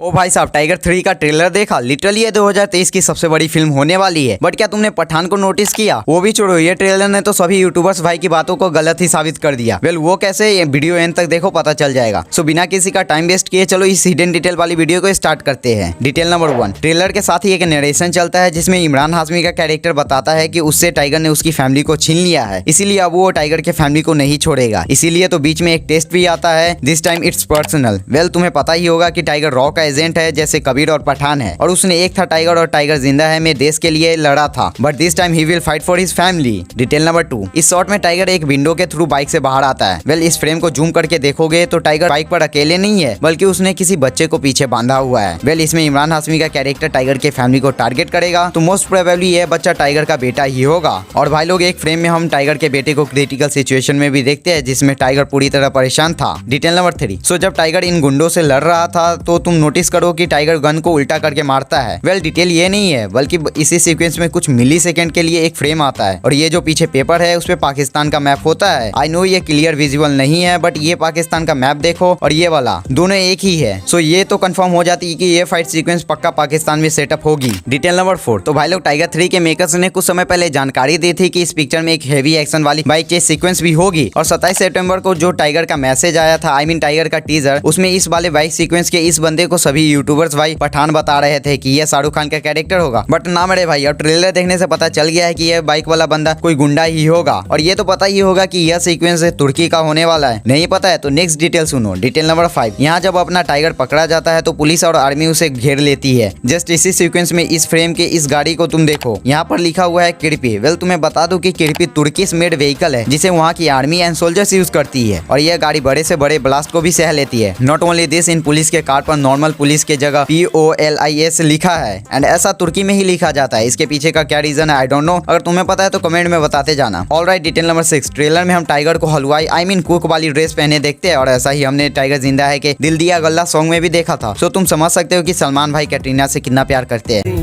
ओ भाई साहब, टाइगर 3 का ट्रेलर देखा? लिटरली ये 2023 की सबसे बड़ी फिल्म होने वाली है। बट क्या तुमने पठान को नोटिस किया? वो भी छोड़ो, ये ट्रेलर ने तो सभी यूट्यूबर्स भाई की बातों को गलत ही साबित कर दिया। वेल वो कैसे, ये वीडियो एंड तक देखो, पता चल जाएगा। सो बिना किसी का टाइम वेस्ट किए चलो इस हिडन डिटेल वाली वीडियो को स्टार्ट करते हैं। डिटेल नंबर 1, ट्रेलर के साथ ही एक नरेशन चलता है जिसमें इमरान हाशमी का कैरेक्टर बताता है कि उससे टाइगर ने उसकी फैमिली को छीन लिया है, इसीलिए अब वो टाइगर के फैमिली को नहीं छोड़ेगा। इसीलिए तो बीच में एक टेस्ट भी आता है, this time it's personal. Well तुम्हें पता ही होगा कि टाइगर रॉ का एजेंट है जैसे कबीर और पठान है, और उसने एक था टाइगर और टाइगर जिंदा है में देश के लिए लड़ा था, but this time he will fight for his family. Detail number 2, इस शॉट में टाइगर एक विंडो के थ्रू बाइक से बाहर आता है। वेल इस फ्रेम को जूम करके देखोगे तो टाइगर बाइक पर अकेले नहीं है, बल्कि उसने किसी बच्चे को पीछे बांधा हुआ है। वेल इसमें इमरान हाशमी का कैरेक्टर टाइगर के फैमिली को टारगेट करेगा, तो मोस्ट प्रोबेबली ये बच्चा टाइगर का बेटा ही होगा। और भाई लोग, एक फ्रेम में हम टाइगर के बेटे को क्रिटिकल सिचुएशन में भी देखते हैं जिसमें टाइगर पूरी तरह परेशान था। डिटेल नंबर 3, सो जब टाइगर इन गुंडों से लड़ रहा था तो तुम नोटिस करो कि टाइगर गन को उल्टा करके मारता है। वेल डिटेल ये नहीं है, बल्कि इसी सीक्वेंस में कुछ मिली सेकेंड के लिए एक फ्रेम आता है, और ये जो पीछे पेपर है उसपे पाकिस्तान का मैप होता है। आई नो ये क्लियर विजुअल नहीं है, बट ये पाकिस्तान का मैप देखो और ये वाला दोनों एक ही है। सो ये तो कंफर्म हो जाती है कि ये फाइट सीक्वेंस पक्का पाकिस्तान में सेटअप होगी। डिटेल नंबर 4, तो भाई लोग टाइगर 3 के मेकर्स ने कुछ समय पहले जानकारी दी थी कि इस पिक्चर में एक हेवी एक्शन वाली बाइक चेस सीक्वेंस भी होगी, और 27 सितंबर को जो टाइगर का मैसेज आया था, आई मीन टाइगर का टीजर, उसमें इस वाले बाइक सीक्वेंस के इस बंदे को सभी यूट्यूबर्स भाई पठान बता रहे थे कि ये शाहरुख खान का कैरेक्टर होगा। बट ना मेरे भाई, अब ट्रेलर देखने से पता चल गया है कि ये बाइक वाला बंदा कोई गुंडा ही होगा, और ये तो पता ही होगा कि यह सीक्वेंस तुर्की का होने वाला है। नहीं पता है तो नेक्स्ट डिटेल सुनो। डिटेल नंबर 5, यहाँ जब अपना टाइगर पकड़ा जाता है तो पुलिस और आर्मी उसे घेर लेती है। जस्ट इसी सीक्वेंस में इस फ्रेम के इस गाड़ी को तुम देखो, यहाँ पर लिखा हुआ है किरपी। वेल तुम्हें बता दूं कि किरपी तुर्किश मेड व्हीकल है जिसे वहाँ की आर्मी एंड सोल्जर्स यूज करती है, और यह गाड़ी बड़े से बड़े ब्लास्ट को भी सह लेती है। Not only this, in police के कार पर नॉर्मल पुलिस के जगह POLIS लिखा है, एंड ऐसा तुर्की में ही लिखा जाता है। इसके पीछे का क्या रीजन है आई डोंट नो, अगर तुम्हें पता है तो कमेंट में बताते जाना। ऑलराइट, डिटेल नंबर 6, ट्रेलर में हम टाइगर को हलवाई आई मीन कुक वाली ड्रेस पहने देखते हैं, और ऐसा ही हमने टाइगर जिंदा है के दिल दिया गल्ला सॉन्ग में भी देखा था। सो तुम समझ सकते हो कि सलमान भाई कैटरीना से कितना प्यार करते हैं।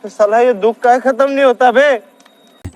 साला ये दुख का खत्म नहीं होता बे।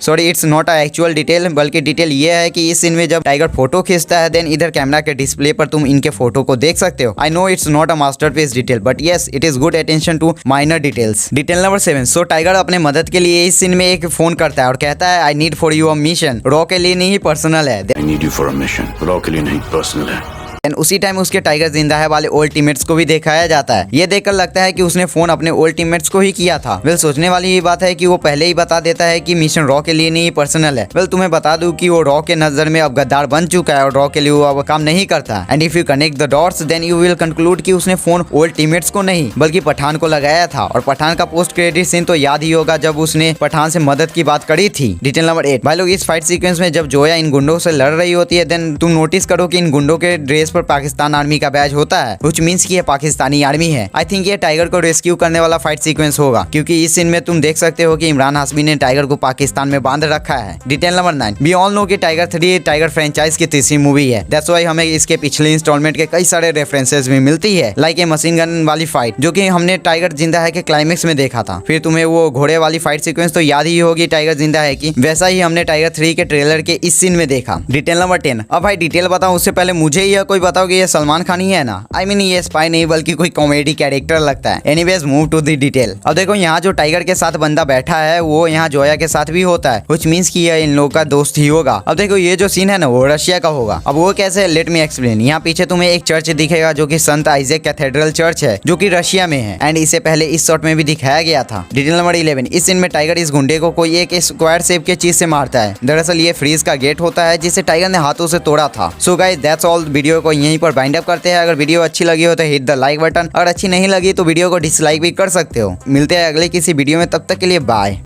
Sorry, it's not a actual detail, बल्कि डिटेल ये है कि इस सीन में जब टाइगर फोटो खींचता है देन इधर कैमरा के डिस्प्ले पर तुम इनके फोटो को देख सकते हो। I know it's not a masterpiece detail, but yes it is good attention to minor details. Detail number 7, so tiger अपने मदद के लिए इस सीन में एक फोन करता है और कहता है I need for you a mission. Raw के लिए नहीं, पर्सनल है। I need you for a mission. Raw के लिए नहीं, पर्सनल है। उसी टाइम उसके टाइगर जिंदा है वाले ओल्ड टीममेट्स को भी दिखाया जाता है। ये देखकर लगता है कि उसने फोन अपने ओल्ड टीममेट्स को ही किया था। वेल सोचने वाली ये बात है कि वो पहले ही बता देता है कि मिशन रॉ के लिए नहीं, पर्सनल है। वेल तुम्हें बता दूं कि वो रॉ के नजर में अब गद्दार बन चुका है और रॉ के लिए वो अब काम नहीं करता। And if you connect the dots then you will conclude कि उसने फोन ओल्ड टीममेट्स को नहीं बल्कि पठान को लगाया था। और पठान का पोस्ट क्रेडिट सीन तो याद ही होगा जब उसने पठान से मदद की बात करी थी। डिटेल नंबर 8, भाई लोग, इस फाइट सीक्वेंस में जब जोया इन गुंडों से लड़ रही होती है देन तुम नोटिस करो कि इन गुंडों के ड्रेस पर पाकिस्तान आर्मी का बैज होता है, व्हिच मींस कि ये पाकिस्तानी आर्मी है। आई थिंक ये टाइगर को रेस्क्यू करने वाला फाइट सीक्वेंस होगा, क्योंकि इस सीन में तुम देख सकते हो कि इमरान हाशमी ने टाइगर को पाकिस्तान में बांध रखा है। Detail number 9, we all know कि टाइगर 3 टाइगर फ्रेंचाइज की तीसरी मूवी है। दैट्स व्हाई हमें इसके पिछले इंस्टॉलमेंट के कई सारे रेफरेंसेस भी मिलती है, लाइक ये मशीन गन वाली फाइट जो कि हमने टाइगर जिंदा है के क्लाइमेक्स में देखा था। फिर तुम्हें वो घोड़े वाली फाइट सीक्वेंस तो याद ही होगी टाइगर जिंदा है की, वैसा ही हमने टाइगर 3 के ट्रेलर के इस सीन में देखा। डिटेल नंबर 10, अब भाई डिटेल बताऊं उससे पहले मुझे यह कोई बताओ कि ये सलमान खान ही है ना? आई मीन ये स्पाई नहीं बल्कि कोई कॉमेडी कैरेक्टर लगता है। Anyways move to the detail. अब देखो यहाँ जो टाइगर के साथ बंदा बैठा है वो यहाँ जोया के साथ भी होता है, व्हिच मींस कि यह इन लोगों का दोस्त ही होगा। अब देखो ये जो सीन है ना वो रशिया का होगा। अब वो कैसे, लेट मी एक्सप्लेन। यहाँ पीछे तुम्हें एक चर्च दिखेगा जो कि संत आइजैक कैथेड्रल चर्च है जो कि रशिया में है, एंड इसे पहले इस शॉट में भी दिखाया गया था। डिटेल नंबर 11, इस सीन में टाइगर इस गुंडे को कोई एक स्क्वायर शेप के चीज से मारता है। दरअसल ये फ्रीज का गेट होता है जिसे टाइगर ने हाथों से तोड़ा था। So guys that's all, video को यहीं पर बाइंड अप करते हैं। अगर वीडियो अच्छी लगी हो तो हिट द लाइक बटन, अगर अच्छी नहीं लगी तो वीडियो को डिसलाइक भी कर सकते हो। मिलते हैं अगले किसी वीडियो में, तब तक के लिए बाय।